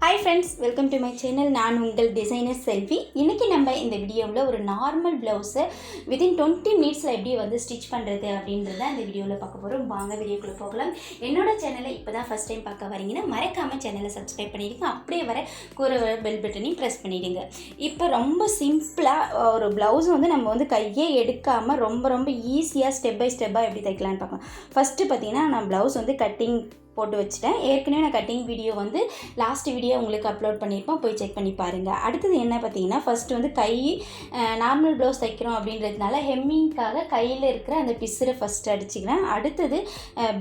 Hi friends, welcome to my channel. நான் உங்கள் designer செல்வி. இன்னைக்கு நம்ம இந்த வீடியோவில் ஒரு நார்மல் ப்ளவுஸை வித்தின் 20 மினிட்ஸில் எப்படி வந்து ஸ்டிச் பண்ணுறது அப்படின்றத இந்த வீடியோவில் பார்க்க போகிறோம். வாங்க வீடியோக்குள்ளே போகலாம். என்னோட சேனலை இப்போ தான் ஃபஸ்ட் டைம் பார்க்க வரீங்கன்னா மறக்காமல் சேனலை சப்ஸ்கிரைப் பண்ணிடுங்க. அப்படியே வர பெல் பட்டனையும் ப்ரெஸ் பண்ணிவிடுங்க. இப்போ ரொம்ப சிம்பிளாக ஒரு ப்ளவுஸ் வந்து நம்ம வந்து கையே எடுக்காமல் ரொம்ப ஈஸியாக ஸ்டெப் பை ஸ்டெப்பாக எப்படி தைக்கலான்னு பார்க்கலாம். ஃபஸ்ட்டு பார்த்தீங்கன்னா நான் ப்ளவுஸ் வந்து கட்டிங் போட்டு வச்சுட்டேன். ஏற்கனவே நான் கட்டிங் வீடியோ வந்து லாஸ்ட் வீடியோ உங்களுக்கு அப்லோட் பண்ணியிருப்போம், போய் செக் பண்ணி பாருங்கள். அடுத்தது என்ன பார்த்தீங்கன்னா, ஃபஸ்ட்டு வந்து கை நார்மல் ப்ளவுஸ் தைக்கிறோம் அப்படின்றதுனால ஹெம்மிங்காக கையில் இருக்கிற அந்த பிசுரை ஃபஸ்ட்டு அடிச்சுக்கிறேன். அடுத்தது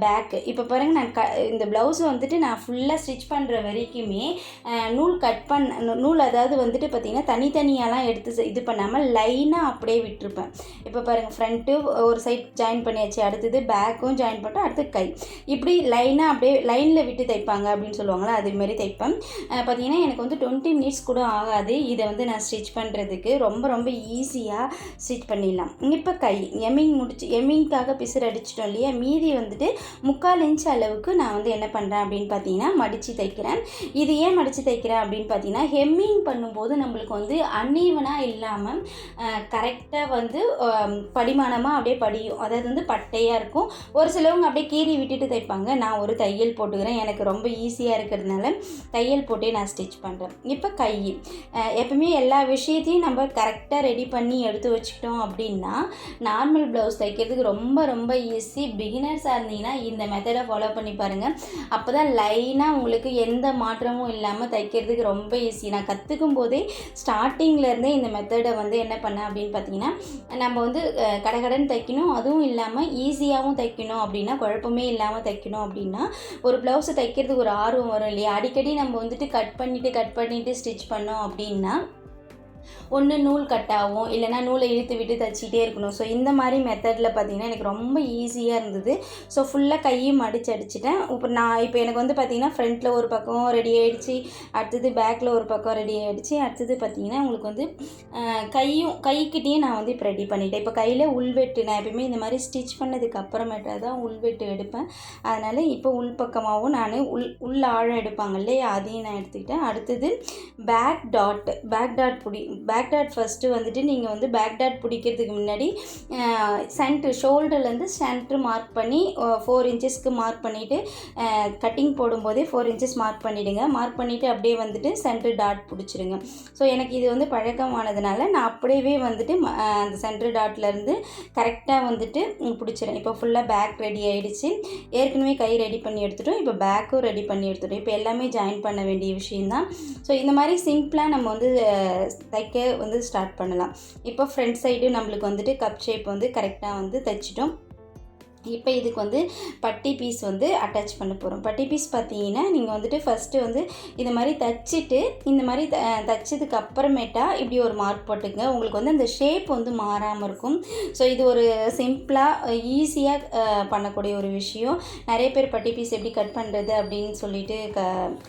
பேக்கு. இப்போ பாருங்கள், நான் இந்த ப்ளவுஸ் வந்துட்டு நான் ஃபுல்லாக ஸ்டிச் பண்ணுற வரைக்குமே நூல் அதாவது வந்துட்டு பார்த்திங்கன்னா தனித்தனியாலாம் எடுத்து இது பண்ணாமல் லைனாக அப்படியே விட்டுருப்பேன். இப்போ பாருங்கள், ஃப்ரண்ட்டு ஒரு சைட் ஜாயின் பண்ணியாச்சு, அடுத்தது பேக்கும் ஜாயின் பண்ணிட்டோம், அடுத்து கை, இப்படி லைனாக அப்படியே லைனில் விட்டு தைப்பாங்க அப்படின்னு சொல்லுவாங்களா, அதுமாரி தைப்பேன். பார்த்திங்கன்னா எனக்கு வந்து 20 மினிட்ஸ் கூட ஆகாது இதை வந்து நான் ஸ்டிச் பண்ணுறதுக்கு. ரொம்ப ஈஸியாக ஸ்டிச் பண்ணிடலாம். இப்போ கை எம்மிங்காக பிசுறு அடிச்சிட்டோம் இல்லையா, மீதி வந்துட்டு 3/4 இன்ச் அளவுக்கு நான் வந்து என்ன பண்ணுறேன் அப்படின்னு பார்த்தீங்கன்னா மடித்து தைக்கிறேன். இது ஏன் மடித்து தைக்கிறேன் அப்படின்னு பார்த்தீங்கன்னா, ஹெம்மிங் பண்ணும்போது நம்மளுக்கு வந்து அன்ஈவனாக இல்லாமல் கரெக்டாக வந்து படிமானமாக அப்படியே படியும், அதாவது வந்து பட்டையாக இருக்கும். ஒரு சிலவங்க அப்படியே கீறி விட்டுட்டு தைப்பாங்க. நான் ஒரு தையல் போட்டுக்கிறேன், எனக்கு ரொம்ப ஈஸியாக இருக்கிறதுனால தையல் போட்டே நான் ஸ்டிச் பண்ணுறேன். இப்போ கை, எப்பவுமே எல்லா விஷயத்தையும் நம்ம கரெக்டாக ரெடி பண்ணி எடுத்து வச்சுக்கிட்டோம் அப்படின்னா நார்மல் ப்ளவுஸ் தைக்கிறதுக்கு ரொம்ப ஈஸி. பிகினர்ஸாக இருந்தீங்கன்னா இந்த மெத்தடை ஃபாலோ பண்ணி பாருங்கள். அப்போ தான் லைனாக உங்களுக்கு எந்த மாற்றமும் இல்லாமல் தைக்கிறதுக்கு ரொம்ப ஈஸி. நான் கற்றுக்கும் போதே ஸ்டார்டிங்லேருந்தே இந்த மெத்தடை வந்து என்ன பண்ணேன் அப்படின்னு பார்த்தீங்கன்னா, நம்ம வந்து கடகடன்னு தைக்கணும், அதுவும் இல்லாமல் ஈஸியாகவும் தைக்கணும் அப்படின்னா, குழப்பமே இல்லாமல் தைக்கணும் அப்படின்னா ஒரு ப்ளவுஸை தைக்கிறதுக்கு ஒரு ஆர்வம் வரும் இல்லையா. அடிக்கடி நம்ம வந்துட்டு கட் பண்ணிவிட்டு ஸ்டிச் பண்ணோம் அப்படின்னா ஒன்று நூல் கட்டாகும், இல்லைனா நூலை இழுத்து விட்டு தைச்சிட்டே இருக்கணும். ஸோ இந்த மாதிரி மெத்தடில் பார்த்திங்கன்னா எனக்கு ரொம்ப ஈஸியாக இருந்தது. ஸோ ஃபுல்லாக கையும் அடிச்சிட்டேன். இப்போ எனக்கு வந்து பார்த்திங்கன்னா ஃப்ரண்ட்டில் ஒரு பக்கம் ரெடி ஆகிடுச்சு, அடுத்தது பேக்கில் ஒரு பக்கம் ரெடி ஆகிடுச்சு, அடுத்தது பார்த்திங்கன்னா உங்களுக்கு வந்து கைக்கிட்டேயும் நான் வந்து இப்போ ரெடி பண்ணிட்டேன். இப்போ கையில் உள்வெட்டு, நான் எப்பயுமே இந்த மாதிரி ஸ்டிச் பண்ணதுக்கு அப்புறமேட்டா தான் உள்வெட்டு எடுப்பேன். அதனால் இப்போ உள்பக்கமாகவும் நான் உள்ள ஆழம் எடுப்பாங்க இல்லையா, அதையும் நான் எடுத்துக்கிட்டேன். அடுத்தது பேக் டாட் ஃபஸ்ட்டு வந்துட்டு நீங்கள் வந்து பேக் டாட் பிடிக்கிறதுக்கு முன்னாடி ஷோல்டர்லேருந்து சென்ட்ரு மார்க் பண்ணி 4 இன்ச்சஸ்க்கு மார்க் பண்ணிவிட்டு கட்டிங் போடும்போதே 4 இன்ச்சஸ் மார்க் பண்ணிவிடுங்க. மார்க் பண்ணிவிட்டு அப்படியே வந்துட்டு சென்ட்ரு டாட் பிடிச்சிடுங்க. ஸோ எனக்கு இது வந்து பழக்கமானதுனால நான் அப்படியே வந்துட்டு அந்த சென்ட்ரு டாட்லேருந்து கரெக்டாக வந்துட்டு பிடிச்சிடுறேன். இப்போ ஃபுல்லாக பேக் ரெடி ஆகிடுச்சு. ஏற்கனவே கை ரெடி பண்ணி எடுத்துட்டோம், இப்போ பேக்கும் ரெடி பண்ணி எடுத்துட்டோம். இப்போ எல்லாமே ஜாயின் பண்ண வேண்டிய விஷயந்தான். ஸோ இந்த மாதிரி சிம்பிளாக நம்ம வந்து தைக்க வந்து ஸ்டார்ட் பண்ணலாம். இப்போ ஃப்ரண்ட் சைடு நம்மளுக்கு வந்துட்டு கப் ஷேப் வந்து கரெக்டாக வந்து தைச்சிட்டோம். இப்போ இதுக்கு வந்து பட்டி பீஸ் வந்து அட்டாச் பண்ண போகிறோம். பட்டி பீஸ் பார்த்தீங்கன்னா நீங்கள் வந்துட்டு ஃபஸ்ட்டு வந்து இந்த மாதிரி தைச்சிட்டு இந்த மாதிரி தைச்சதுக்கு அப்புறமேட்டா இப்படி ஒரு மார்க் போட்டுங்க. உங்களுக்கு வந்து அந்த ஷேப் வந்து மாறாமல் இருக்கும். ஸோ இது ஒரு சிம்பிளாக ஈஸியாக பண்ணக்கூடிய ஒரு விஷயம். நிறைய பேர் பட்டி பீஸ் எப்படி கட் பண்ணுறது அப்படின்னு சொல்லிட்டு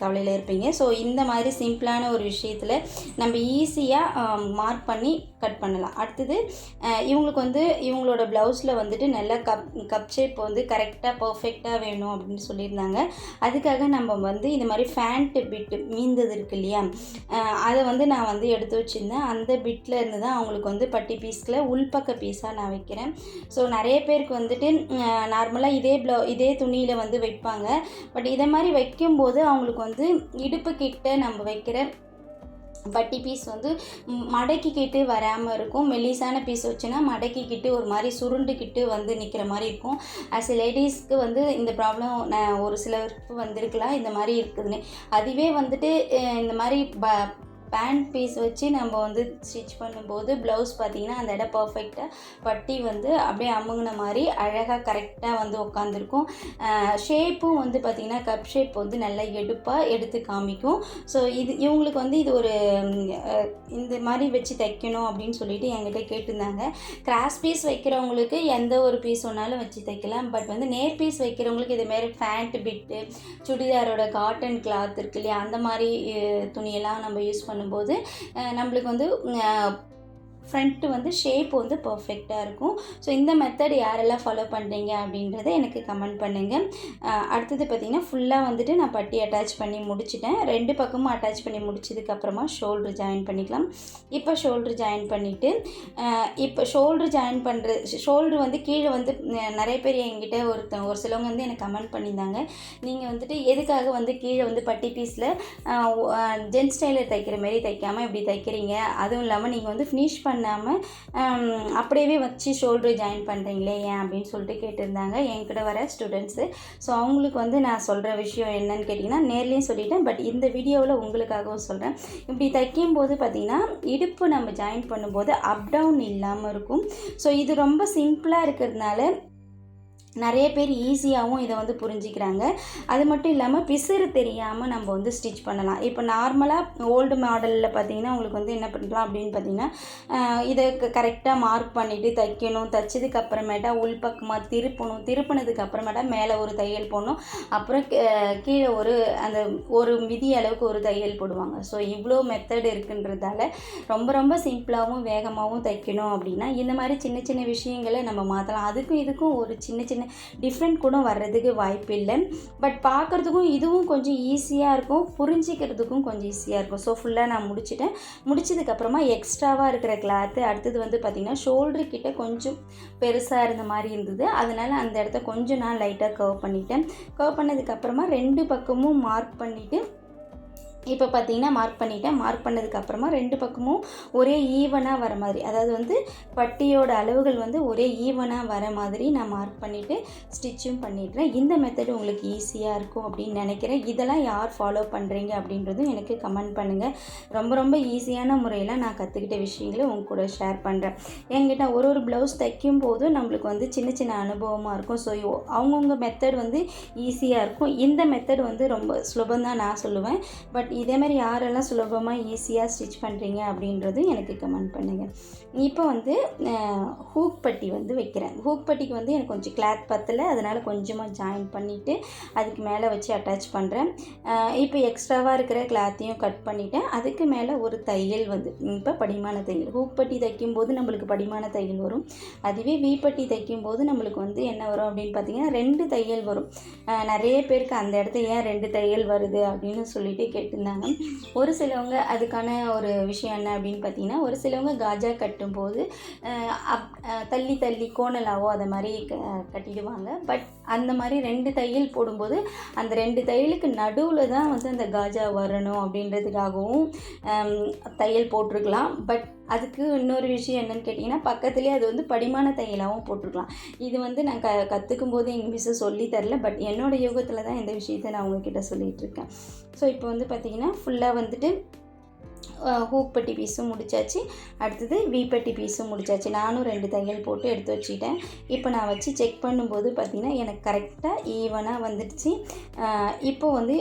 கவலையில் இருப்பீங்க. ஸோ இந்த மாதிரி சிம்பிளான ஒரு விஷயத்தில் நம்ம ஈஸியாக மார்க் பண்ணி கட் பண்ணலாம். அடுத்தது இவங்களுக்கு வந்து இவங்களோட ப்ளவுஸில் வந்துட்டு நல்லா கப் ஷேப் வந்து கரெக்டாக பர்ஃபெக்டாக வேணும் அப்படின்னு சொல்லியிருந்தாங்க. அதுக்காக நம்ம வந்து இந்த மாதிரி ஃபேண்ட்டு பிட்டு மீந்தது இருக்கு இல்லையா, அதை வந்து நான் வந்து எடுத்து வச்சுருந்தேன். அந்த பிட்டில் இருந்து தான் அவங்களுக்கு வந்து பட்டி பீஸில் உள்பக்க பீஸாக நான் வைக்கிறேன். ஸோ நிறைய பேருக்கு வந்துட்டு நார்மலாக இதே துணியில் வந்து வைப்பாங்க. பட் இதை மாதிரி வைக்கும்போது அவங்களுக்கு வந்து இடுப்பு கிட்ட நம்ம வைக்கிற பட்டி பீஸ் வந்து மடக்கிக்கிட்டு வராமல் இருக்கும். மெல்லிசான பீஸ் வச்சுன்னா மடக்கிக்கிட்டு ஒரு மாதிரி சுருண்டுக்கிட்டு வந்து நிற்கிற மாதிரி இருக்கும். ஆஸ் எ லேடிஸ்க்கு வந்து இந்த ப்ராப்ளம் ஒரு சிலருக்கு வந்திருக்கலாம், இந்த மாதிரி இருக்குதுன்னு. அதுவே வந்துட்டு இந்த மாதிரி பேண்ட் பீஸ் வச்சு நம்ம வந்து ஸ்டிச் பண்ணும்போது ப்ளவுஸ் பார்த்திங்கன்னா அந்த இடம் பர்ஃபெக்டாக பட்டி வந்து அப்படியே அமுங்கின மாதிரி அழகாக கரெக்டாக வந்து உட்காந்துருக்கும். ஷேப்பும் வந்து பார்த்திங்கன்னா கப் ஷேப் வந்து நல்லா எடுத்து காமிக்கும். ஸோ இவங்களுக்கு வந்து இது ஒரு இந்த மாதிரி வச்சு தைக்கணும் அப்படின்னு சொல்லிட்டு என்கிட்ட கேட்டிருந்தாங்க. கிராஸ் பீஸ் வைக்கிறவங்களுக்கு எந்த ஒரு பீஸ் ஒன்றாலும் வச்சு தைக்கலாம். பட் வந்து நேர் பீஸ் வைக்கிறவங்களுக்கு இதுமாரி ஃபேண்ட் பிட்டு, சுடிதாரோட காட்டன் கிளாத் இருக்கு இல்லையா, அந்த மாதிரி துணியெல்லாம் நம்ம யூஸ் பண்ணும்போது நம்மளுக்கு வந்து ஃப்ரண்ட்டு வந்து ஷேப் வந்து பர்ஃபெக்டாக இருக்கும். ஸோ இந்த மெத்தட் யாரெல்லாம் ஃபாலோ பண்ணுறீங்க அப்படின்றத எனக்கு கமெண்ட் பண்ணுங்கள். அடுத்தது பார்த்திங்கன்னா ஃபுல்லாக வந்துட்டு நான் பட்டி அட்டாச் பண்ணி முடிச்சிட்டேன். 2 பக்கமும் அட்டாச் பண்ணி முடிச்சதுக்கப்புறமா ஷோல்ட்ரு ஜாயின் பண்ணிக்கலாம். இப்போ ஷோல்ட்ரு ஜாயின் பண்ணிவிட்டு இப்போ ஷோல்ட்ரு ஜாயின் ஷோல்ட்ரு வந்து கீழே வந்து நிறைய பேர் என்கிட்ட ஒரு சிலவங்க வந்து எனக்கு கமெண்ட் பண்ணியிருந்தாங்க, நீங்கள் வந்துட்டு எதுக்காக வந்து கீழே வந்து பட்டி பீஸில் ஜென்ஸ் ஸ்டைலர் தைக்கிற மாரி தைக்காமல் இப்படி தைக்கிறீங்க, அதுவும் இல்லாமல் நீங்கள் வந்து ஃபினிஷ் பண்ணாமல் அப்படியே வச்சு ஷோல்ட்ரு ஜாயின் பண்ணுறீங்களே ஏன் அப்படின்னு சொல்லிட்டு கேட்டிருந்தாங்க என்கிட்ட வர ஸ்டூடெண்ட்ஸு. ஸோ அவங்களுக்கு வந்து நான் சொல்கிற விஷயம் என்னன்னு கேட்டிங்கன்னா நேர்லேயும் சொல்லிட்டேன், பட் இந்த வீடியோவில் உங்களுக்காகவும் சொல்கிறேன். இப்படி தைக்கும்போது பார்த்திங்கன்னா இடுப்பு நம்ம ஜாயின் பண்ணும்போது அப் டவுன் இல்லாமல் இருக்கும். ஸோ இது ரொம்ப சிம்பிளாக இருக்கிறதுனால நிறைய பேர் ஈஸியாகவும் இதை வந்து புரிஞ்சிக்கிறாங்க. அது மட்டும் இல்லாமல் பிசுறு தெரியாமல் நம்ம வந்து ஸ்டிச் பண்ணலாம். இப்போ நார்மலாக ஓல்டு மாடலில் பார்த்திங்கன்னா உங்களுக்கு வந்து என்ன பண்ணலாம் அப்படின்னு பார்த்திங்கன்னா இதை கரெக்டாக மார்க் பண்ணிவிட்டு தைக்கணும். தைச்சதுக்கப்புறமேட்டா உள்பக்கமாக திருப்பினதுக்கு அப்புறமேட்டா மேலே ஒரு தையல் போடணும். அப்புறம் கீழே அந்த ஒரு மிதி அளவுக்கு ஒரு தையல் போடுவாங்க. ஸோ இவ்வளோ மெத்தட் இருக்குன்றதால ரொம்ப சிம்பிளாகவும் வேகமாகவும் தைக்கணும் அப்படின்னா இந்த மாதிரி சின்ன சின்ன விஷயங்களை நம்ம மாற்றலாம். அதுக்கும் இதுக்கும் ஒரு சின்ன டிஃப்ரெண்ட் கூட வர்றதுக்கு வாய்ப்பு இல்லை. பட் பார்க்குறதுக்கும் இதுவும் கொஞ்சம் ஈஸியாக இருக்கும், புரிஞ்சிக்கிறதுக்கும் கொஞ்சம் ஈஸியாக இருக்கும். ஸோ ஃபுல்லாக நான் முடிச்சதுக்கப்புறமா எக்ஸ்ட்ராவாக இருக்கிற கிளாத்து அடுத்தது வந்து பார்த்திங்கன்னா ஷோல்ட்ரு கிட்ட கொஞ்சம் பெருசாக இருந்த மாதிரி இருந்தது. அதனால் அந்த இடத்த கொஞ்சம் நான் லைட்டாக கர்வ் பண்ணிட்டேன். கர்வ் பண்ணதுக்கப்புறமா 2 பக்கமும் மார்க் பண்ணிவிட்டு இப்போ பார்த்திங்கன்னா மார்க் பண்ணதுக்கப்புறமா 2 பக்கமும் ஒரே ஈவனாக வர மாதிரி, அதாவது வந்து பட்டியோட அளவுகள் வந்து ஒரே ஈவனாக வர மாதிரி நான் மார்க் பண்ணிவிட்டு ஸ்டிச்சும் பண்ணிடுறேன். இந்த மெத்தட் உங்களுக்கு ஈஸியாக இருக்கும் அப்படின்னு நினைக்கிறேன். இதெல்லாம் யார் ஃபாலோ பண்ணுறீங்க அப்படின்றதும் எனக்கு கமெண்ட் பண்ணுங்கள். ரொம்ப ஈஸியான முறையில் நான் கற்றுக்கிட்ட விஷயங்களை உங்க கூட ஷேர் பண்ணுறேன். என்கிட்ட ஒரு ப்ளவுஸ் தைக்கும் போது நம்மளுக்கு வந்து சின்ன அனுபவமாக இருக்கும். ஸோ அவங்கவுங்க மெத்தட் வந்து ஈஸியாக இருக்கும். இந்த மெத்தட் வந்து ரொம்ப சுலபந்தான் நான் சொல்லுவேன். பட் இதே மாதிரி யாரெல்லாம் சுலபமாக ஈஸியாக ஸ்டிச் பண்ணுறீங்க அப்படின்றதும் எனக்கு கமெண்ட் பண்ணுங்கள். இப்போ வந்து ஹூக் பட்டி வந்து வைக்கிறேன். ஹூக் பட்டிக்கு வந்து எனக்கு கொஞ்சம் கிளாத் பத்தலை, அதனால் கொஞ்சமாக ஜாயின் பண்ணிவிட்டு அதுக்கு மேலே வச்சு அட்டாச் பண்ணுறேன். இப்போ எக்ஸ்ட்ராவாக இருக்கிற கிளாத்தையும் கட் பண்ணிவிட்டேன். அதுக்கு மேலே ஒரு தையல் வந்து இப்போ படிமான தையல். ஹூக் பட்டி தைக்கும்போது நம்மளுக்கு படிமான தையல் வரும். அதுவே வி பட்டி தைக்கும்போது நம்மளுக்கு வந்து என்ன வரும் அப்படின்னு பார்த்தீங்கன்னா 2 தையல் வரும். நிறைய பேருக்கு அந்த இடத்துல ஏன் 2 தையல் வருது அப்படின்னு சொல்லிட்டு கேட்டிருந்தாங்க. ஒரு சிலவங்க அதுக்கான ஒரு விஷயம் என்ன அப்படின்னு பார்த்தீங்கன்னா, ஒரு சிலவங்க காஜா கட்டும்போது தள்ளி கோணலாவோ அதை மாதிரி கட்டிடுவாங்க. பட் அந்த மாதிரி 2 தையல் போடும்போது அந்த 2 தையலுக்கு நடுவில் தான் வந்து அந்த காஜா வரணும் அப்படின்றதுக்காகவும் தையல் போட்டிருக்கலாம். பட் அதுக்கு இன்னொரு விஷயம் என்னென்னு கேட்டிங்கன்னா, பக்கத்துலேயே அது வந்து படிமான தையலாகவும் போட்டிருக்கலாம். இது வந்து நான் கற்றுக்கும் போது எங்கள் மிஸ்ஸு சொல்லி தரல. பட் என்னோடய யோகத்தில் தான் இந்த விஷயத்தை நான் உங்ககிட்ட சொல்லிகிட்டு இருக்கேன். ஸோ இப்போ வந்து பார்த்திங்கன்னா ஃபுல்லாக வந்துட்டு ஹூக் பட்டி பீஸும் முடிச்சாச்சு. அடுத்தது வி பட்டி பீஸும் முடிச்சாச்சு. நானும் 2 தையல் போட்டு எடுத்து வச்சுக்கிட்டேன். இப்போ நான் வச்சு செக் பண்ணும்போது பார்த்திங்கன்னா எனக்கு கரெக்டாக ஈவனாக வந்துடுச்சு. இப்போ வந்து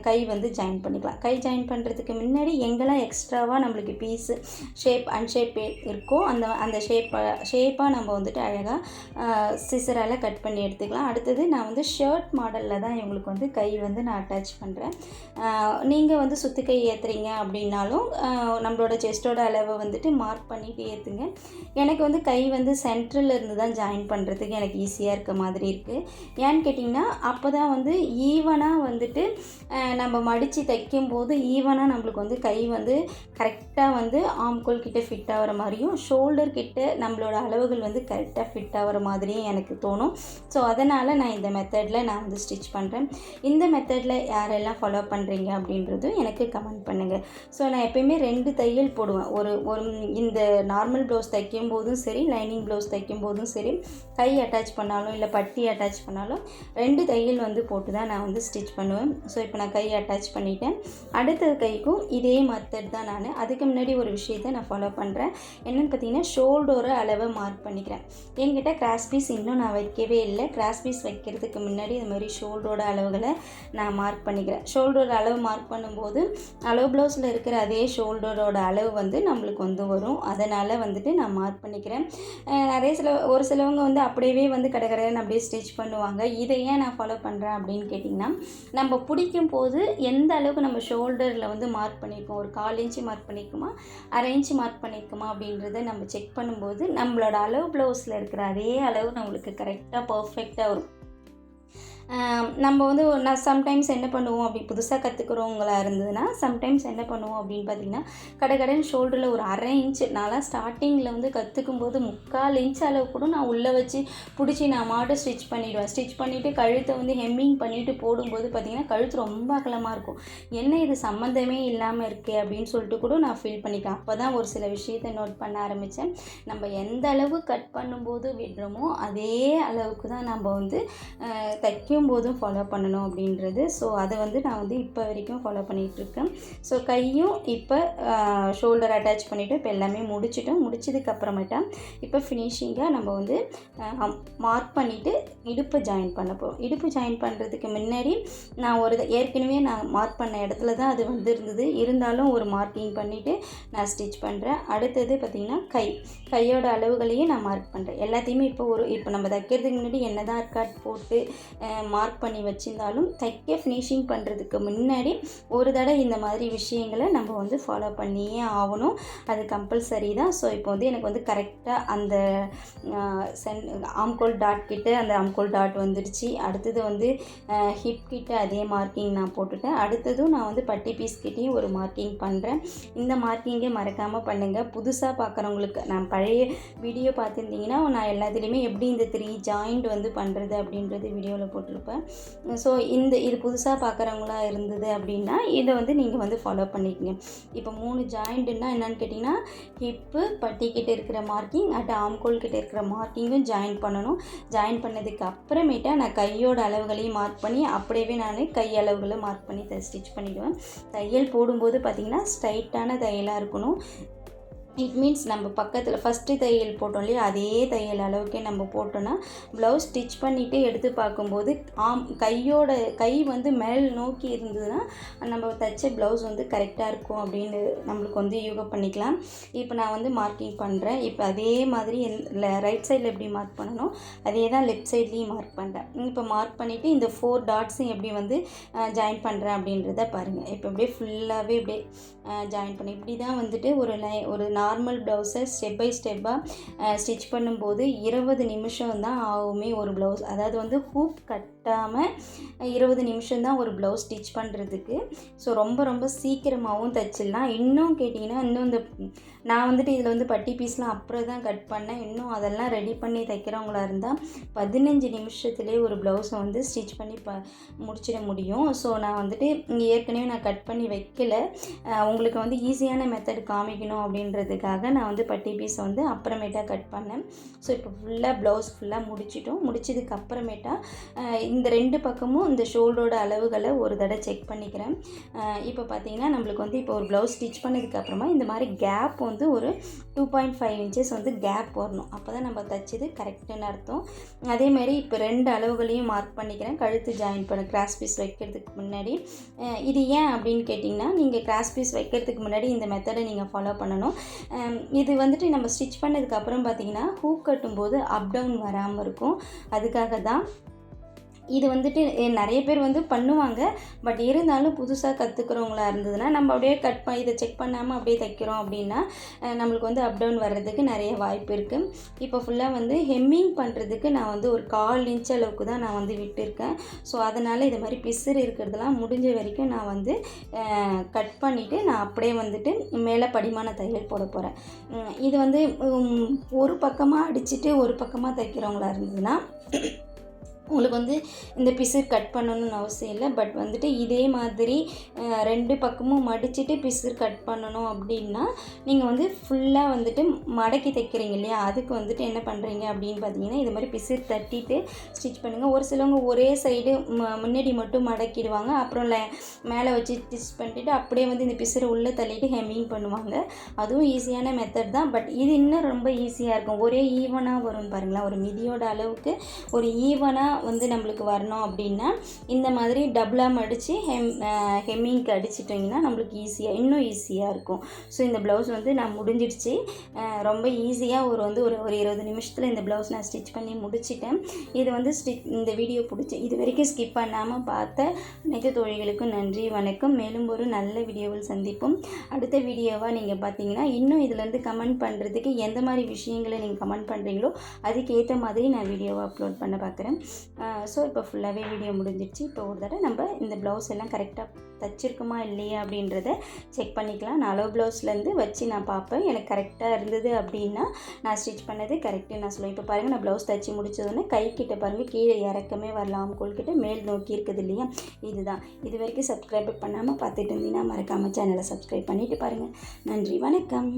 கை வந்து ஜாயின் பண்ணிக்கலாம். கை ஜாயின் பண்ணுறதுக்கு முன்னாடி எங்கெல்லாம் எக்ஸ்ட்ராவாக நம்மளுக்கு பீஸு ஷேப் அன்ஷேப் இருக்கோ அந்த ஷேப்பாக நம்ம வந்துட்டு அழகாக சிசரால் கட் பண்ணி எடுத்துக்கலாம். அடுத்தது நான் வந்து ஷர்ட் மாடலில் தான் இவங்களுக்கு வந்து கை வந்து நான் அட்டாச் பண்ணுறேன். நீங்கள் வந்து சுத்து கை ஏற்றுறீங்க அப்படின்னாலும் நம்மளோட செஸ்ட்டோட அளவை வந்துட்டு மார்க் பண்ணிவிட்டு ஏற்றுங்க. எனக்கு வந்து கை வந்து சென்ட்ரில் இருந்து தான் ஜாயின் பண்ணுறதுக்கு எனக்கு ஈஸியாக இருக்க மாதிரி இருக்குது. ஏன்னு கேட்டிங்கன்னா அப்போ தான் வந்து ஈவனாக வந்துட்டு நம்ம மடித்து தைக்கும்போது ஈவனாக நம்மளுக்கு வந்து கை வந்து கரெக்டாக வந்து ஆம்கோல் கிட்டே ஃபிட் ஆகிற மாதிரியும் ஷோல்டர் கிட்டே நம்மளோட அளவுகள் வந்து கரெக்டாக ஃபிட் ஆகிற மாதிரியும் எனக்கு தோணும். ஸோ அதனால் நான் இந்த மெத்தடில் நான் வந்து ஸ்டிச் பண்ணுறேன். இந்த மெத்தடில் யாரெல்லாம் ஃபாலோ பண்ணுறீங்க அப்படின்றதும் எனக்கு கமெண்ட் பண்ணுங்கள். ஸோ நான் எப்போயுமே 2 தையல் போடுவேன். ஒரு இந்த நார்மல் ப்ளவுஸ் தைக்கும் போதும் சரி, லைனிங் ப்ளவுஸ் தைக்கும் போதும் சரி, கை அட்டாச் பண்ணாலும் இல்லை பட்டி அட்டாச் பண்ணாலும் 2 தையல் வந்து போட்டு தான் நான் வந்து ஸ்டிச் பண்ணுவேன். ஸோ இப்போ நான் கை அட்டாச் பண்ணிட்டேன். அடுத்த கைக்கும் இதே மெத்தட் தான் நான். அதுக்கு முன்னாடி ஒரு விஷயத்தை நான் ஃபாலோ பண்ணுறேன். என்னென்னு பார்த்தீங்கன்னா ஷோல்டரோட அளவை மார்க் பண்ணிக்கிறேன். என்கிட்ட கிராஸ் பீஸ் இன்னும் நான் வைக்கவே இல்லை. கிராஸ் பீஸ் வைக்கிறதுக்கு முன்னாடி இது மாதிரி ஷோல்டரோட அளவுகளை நான் மார்க் பண்ணிக்கிறேன். ஷோல்டரோட அளவு மார்க் பண்ணும்போது அளவு ப்ளவுஸில் இருக்கிற அதே ஷோல்டரோட அளவு வந்து நம்மளுக்கு வந்து வரும். அதனால் வந்துட்டு நான் மார்க் பண்ணிக்கிறேன். ஒரு சிலவங்க வந்து அப்படியே வந்து கடகடன்னு அப்படியே ஸ்டிச் பண்ணுவாங்க. இதை ஏன் நான் ஃபாலோ பண்ணுறேன் அப்படின்னு கேட்டிங்கன்னா, நம்ம பிடிக்கும் தைக்கும் போது எந்த அளவுக்கு நம்ம ஷோல்டரில் வந்து மார்க் பண்ணியிருக்கோம், ஒரு 1/4 இன்ச்சு மார்க் பண்ணியிருக்குமா, 1/2 இன்ச்சு மார்க் பண்ணியிருக்குமா அப்படின்றத நம்ம செக் பண்ணும்போது நம்மளோட அளவு ப்ளவுஸில் இருக்கிற அதே அளவு நம்மளுக்கு கரெக்டாக பர்ஃபெக்டாக வரும். நம்ம வந்து நான் சம்டைம்ஸ் என்ன பண்ணுவோம் அப்படி புதுசாக கற்றுக்குறவங்களா இருந்ததுன்னா சம்டைம்ஸ் என்ன பண்ணுவோம் அப்படின்னு பார்த்திங்கன்னா கடைன்னு ஷோல்டரில் ஒரு 1/2 இன்ச்சு நான்லாம் ஸ்டார்டிங்கில் வந்து கற்றுக்கும் போது 3/4 இன்ச் அளவு கூட நான் உள்ளே வச்சு பிடிச்சி நான் மாட்டை ஸ்டிச் பண்ணிவிடுவேன். ஸ்டிச் பண்ணிவிட்டு கழுத்தை வந்து ஹெம்மிங் பண்ணிவிட்டு போடும்போது பார்த்திங்கன்னா கழுத்து ரொம்ப அகலமாக இருக்கும். என்ன இது சம்மந்தமே இல்லாமல் இருக்கே அப்படின்னு சொல்லிட்டு கூட நான் ஃபீல் பண்ணிட்டேன். அப்போ தான் ஒரு சில விஷயத்தை நோட் பண்ண ஆரம்பித்தேன். நம்ம எந்த அளவு கட் பண்ணும்போது விடுறோமோ அதே அளவுக்கு தான் நம்ம வந்து தைக்கும் போதும் ஃபாலோ பண்ணணும் அப்படின்றது. ஸோ அதை வந்து நான் வந்து இப்போ வரைக்கும் ஃபாலோ பண்ணிகிட்ருக்கேன். ஸோ கையும் இப்போ ஷோல்டர் அட்டாச் பண்ணிவிட்டு இப்போ எல்லாமே முடிச்சிட்டோம். முடிச்சதுக்கப்புறமேட்டா இப்போ ஃபினிஷிங்காக நம்ம வந்து மார்க் பண்ணிவிட்டு இடுப்பு ஜாயின் பண்ண போகிறோம். இடுப்பு ஜாயின் பண்ணுறதுக்கு முன்னாடி நான் ஏற்கனவே நான் மார்க் பண்ண இடத்துல தான் அது வந்து இருந்தாலும் ஒரு மார்க்கிங் பண்ணிவிட்டு நான் ஸ்டிச் பண்ணுறேன். அடுத்தது பார்த்திங்கன்னா கையோட அளவுகளையும் நான் மார்க் பண்ணுறேன். எல்லாத்தையுமே இப்போ நம்ம தைக்கிறதுக்கு முன்னாடி என்ன தான் இருக்காட் போட்டு மார்க் பண்ணி வச்சுருந்தாலும் தைக்க ஃபினிஷிங் பண்ணுறதுக்கு முன்னாடி ஒரு தடவை இந்த மாதிரி விஷயங்களை நம்ம வந்து ஃபாலோ பண்ணியே ஆகணும். அது கம்பல்சரி தான். ஸோ இப்போ வந்து எனக்கு வந்து கரெக்டாக அந்த ஆம்கோல் டாட் கிட்ட அந்த ஆம்கோல் டாட் வந்துடுச்சு. அடுத்தது வந்து ஹிப் கிட்ட அதே மார்க்கிங் நான் போட்டுட்டேன். அடுத்ததும் நான் வந்து பட்டி பீஸ் கிட்டேயும் ஒரு மார்க்கிங் பண்ணுறேன். இந்த மார்க்கிங்கை மறக்காமல் பண்ணுங்கள். புதுசாக பார்க்குறவங்களுக்கு நான் பழைய வீடியோ பார்த்துருந்தீங்கன்னா நான் எல்லாத்துலேயுமே எப்படி இந்த 3 ஜாயிண்ட் வந்து பண்ணுறது அப்படின்றது வீடியோவில் போட்டிருப்பேன். ஸோ இது புதுசாக பார்க்குறவங்களா இருந்தது அப்படின்னா இதை வந்து நீங்கள் வந்து ஃபாலோ பண்ணிக்கங்க. இப்போ 3 ஜாயிண்ட்டுன்னா என்னென்னு கேட்டிங்கன்னா ஹிப்பு பட்டிக்கிட்ட இருக்கிற மார்க்கிங் ஆம்கோல் கிட்ட இருக்கிற மார்க்கிங்கும் ஜாயின் பண்ணணும். ஜாயின் பண்ணதுக்கு அப்புறமேட்டா நான் கையோட அளவுகளையும் மார்க் பண்ணி அப்படியே நான் கை அளவுகளை மார்க் பண்ணி ஸ்டிச் பண்ணிவிடுவேன். தையல் போடும்போது பார்த்திங்கன்னா ஸ்ட்ரைட்டான தையலாக இருக்கணும். இட் மீன்ஸ் நம்ம பக்கத்தில் ஃபஸ்ட்டு தையல் போட்டோம் இல்லையா, அதே தையல் அளவுக்கே நம்ம போட்டோன்னா ப்ளவுஸ் ஸ்டிச் பண்ணிவிட்டு எடுத்து பார்க்கும்போது கை வந்து மேல் நோக்கி இருந்ததுன்னா நம்ம தைச்ச ப்ளவுஸ் வந்து கரெக்டாக இருக்கும் அப்படின்னு நம்மளுக்கு வந்து யூகம் பண்ணிக்கலாம். இப்போ நான் வந்து மார்க்கிங் பண்ணுறேன். இப்போ அதே மாதிரி ரைட் சைடில் எப்படி மார்க் பண்ணணும் அதே தான் லெஃப்ட் சைட்லேயும் மார்க் பண்ணுறேன். இப்போ மார்க் பண்ணிவிட்டு இந்த 4 டாட்ஸும் எப்படி வந்து ஜாயின் பண்ணுறேன் அப்படின்றத பாருங்கள். இப்போ அப்படியே ஃபுல்லாகவே இப்படியே ஜாயின் பண்ணி இப்படி தான் வந்துட்டு ஒரு நார்மல் ப்ளவுஸை ஸ்டெப் பை ஸ்டெப்பாக ஸ்டிச் பண்ணும்போது 20 நிமிஷம் தான் ஆகுமே ஒரு ப்ளவுஸ். அதாவது வந்து ஹூக் கட்டாமல் 20 நிமிஷம் தான் ஒரு ப்ளவுஸ் ஸ்டிச் பண்ணுறதுக்கு. ஸோ ரொம்ப சீக்கிரமாகவும் தைச்சிடலாம். இன்னும் கேட்டிங்கன்னா இன்னும் நான் வந்துட்டு இதில் வந்து பட்டி பீஸ்லாம் அப்புறம் தான் கட் பண்ணேன். இன்னும் அதெல்லாம் ரெடி பண்ணி தைக்கிறவங்களா இருந்தால் 15 நிமிஷத்துலேயே ஒரு ப்ளவுஸை வந்து ஸ்டிச் பண்ணி முடிச்சிட முடியும். ஸோ நான் வந்துட்டு இங்கே ஏற்கனவே நான் கட் பண்ணி வைக்கல, உங்களுக்கு வந்து ஈஸியான மெத்தட் காமிக்கணும் அப்படின்றதுக்காக நான் வந்து பட்டி பீஸை வந்து அப்புறமேட்டா கட் பண்ணேன். ஸோ இப்போ ஃபுல்லாக ப்ளவுஸ் ஃபுல்லாக முடிச்சிட்டோம். முடிச்சதுக்கு அப்புறமேட்டா இந்த 2 பக்கமும் இந்த ஷோல்டரோட அளவுகளை ஒரு தடவை செக் பண்ணிக்கிறேன். இப்போ பார்த்தீங்கன்னா நம்மளுக்கு வந்து இப்போ ஒரு ப்ளவுஸ் ஸ்டிச் பண்ணதுக்கப்புறமா இந்த மாதிரி கேப் வந்து ஒரு 2.5 இன்ச்சஸ் வந்து கேப் வரணும். அப்போ தான் நம்ம தைச்சது கரெக்டுன்னு அர்த்தம். அதேமாதிரி இப்போ 2 அளவுகளையும் மார்க் பண்ணிக்கிறேன். கழுத்து ஜாயின் பண்ண கிராஸ் பீஸ் வைக்கிறதுக்கு முன்னாடி. இது ஏன் அப்படின்னு கேட்டிங்கன்னா நீங்கள் கிராஸ் பீஸ் வைக்கிறதுக்கு முன்னாடி இந்த மெத்தடை நீங்கள் ஃபாலோ பண்ணணும். இது வந்துட்டு நம்ம ஸ்டிச் பண்ணதுக்கப்புறம் பார்த்திங்கன்னா ஹூக் கட்டும்போது அப் டவுன் வராமல் இருக்கும். அதுக்காக தான் இது வந்துட்டு நிறைய பேர் வந்து பண்ணுவாங்க. பட் இருந்தாலும் புதுசாக கற்றுக்கிறவங்களா இருந்ததுன்னா நம்ம அப்படியே இதை செக் பண்ணாமல் அப்படியே தைக்கிறோம் அப்படின்னா நம்மளுக்கு வந்து அப் டவுன் வர்றதுக்கு நிறைய வாய்ப்பு இருக்குது. இப்போ ஃபுல்லாக வந்து ஹெம்மிங் பண்ணுறதுக்கு நான் வந்து ஒரு 1/4 இன்ச் அளவுக்கு தான் நான் வந்து விட்டுருக்கேன். ஸோ அதனால் இது மாதிரி பிசுறு இருக்கிறதெல்லாம் முடிஞ்ச வரைக்கும் நான் வந்து கட் பண்ணிவிட்டு நான் அப்படியே வந்துட்டு மேலே படிமான தையல் போட போகிறேன். இது வந்து ஒரு பக்கமாக அடிச்சுட்டு ஒரு பக்கமாக தைக்கிறவங்களா இருந்ததுன்னா உங்களுக்கு வந்து இந்த பிசுறு கட் பண்ணணும்னு அவசியம் இல்லை. பட் வந்துட்டு இதே மாதிரி 2 பக்கமும் மடிச்சுட்டு பிசுறு கட் பண்ணணும் அப்படின்னா நீங்கள் வந்து ஃபுல்லாக வந்துட்டு மடக்கி தைக்கிறீங்க இல்லையா, அதுக்கு வந்துட்டு என்ன பண்ணுறீங்க அப்படின்னு பார்த்தீங்கன்னா இது மாதிரி பிசுறு தட்டிட்டு ஸ்டிச் பண்ணுங்கள். ஒரு சிலவங்க ஒரே சைடு முன்னாடி மட்டும் மடக்கிடுவாங்க, அப்புறம் மேலே வச்சு ஸ்டிச் பண்ணிட்டு அப்படியே வந்து இந்த பிசுறு உள்ளே தள்ளிட்டு ஹெம்மிங் பண்ணுவாங்க. அதுவும் ஈஸியான மெத்தட் தான். பட் இது இன்னும் ரொம்ப ஈஸியாக இருக்கும். ஒரே ஈவனாக வரும் பாருங்களேன். ஒரு மிதியோட அளவுக்கு ஒரு ஈவனாக வந்து நம்மளுக்கு வரணும் அப்படின்னா இந்த மாதிரி டபுளாக மடித்து ஹெம்மிங்க்கு அடிச்சிட்டிங்கன்னா நம்மளுக்கு இன்னும் ஈஸியாக இருக்கும். ஸோ இந்த ப்ளவுஸ் வந்து நான் முடிஞ்சிடுச்சு. ரொம்ப ஈஸியாக ஒரு 20 நிமிஷத்தில் இந்த ப்ளவுஸ் நான் ஸ்டிச் பண்ணி முடிச்சிட்டேன். இது வந்து இந்த வீடியோ பிடிச்சி இது வரைக்கும் ஸ்கிப் பண்ணாமல் பார்த்த அனைத்து தோழிகளுக்கும் நன்றி, வணக்கம். மேலும் ஒரு நல்ல வீடியோவில் சந்திப்போம். அடுத்த வீடியோவாக நீங்கள் பார்த்தீங்கன்னா இன்னும் இதுலேருந்து கமெண்ட் பண்ணுறதுக்கு எந்த மாதிரி விஷயங்களை நீங்கள் கமெண்ட் பண்ணுறீங்களோ அதுக்கேற்ற மாதிரி நான் வீடியோவை அப்லோட் பண்ண பார்க்குறேன். ஸோ இப்போ ஃபுல்லாகவே வீடியோ முடிஞ்சிடுச்சு. இப்போ ஒரு தடவை நம்ம இந்த ப்ளவுஸ் எல்லாம் கரெக்டாக தச்சிருக்குமா இல்லையா அப்படின்றத செக் பண்ணிக்கலாம். நான் அளவு ப்ளவுஸ்லேருந்து வச்சு நான் பார்ப்பேன். எனக்கு கரெக்டாக இருந்தது அப்படின்னா நான் ஸ்டிச் பண்ணது கரெக்டு நான் சொல்லுவேன். இப்போ பாருங்கள், நான் ப்ளவுஸ் தச்சு முடிச்சதுன்னு கைக்கிட்ட பாருங்கள் கீழே இறக்கமே வரலாம், கோல்கிட்ட மேல் நோக்கி இருக்குது இல்லையா, இதுதான். இது வரைக்கும் சப்ஸ்கிரைப் பண்ணாமல் பார்த்துட்டு இருந்தீங்கன்னா மறக்காமல் சேனலை சப்ஸ்கிரைப் பண்ணிவிட்டு பாருங்கள். நன்றி, வணக்கம்.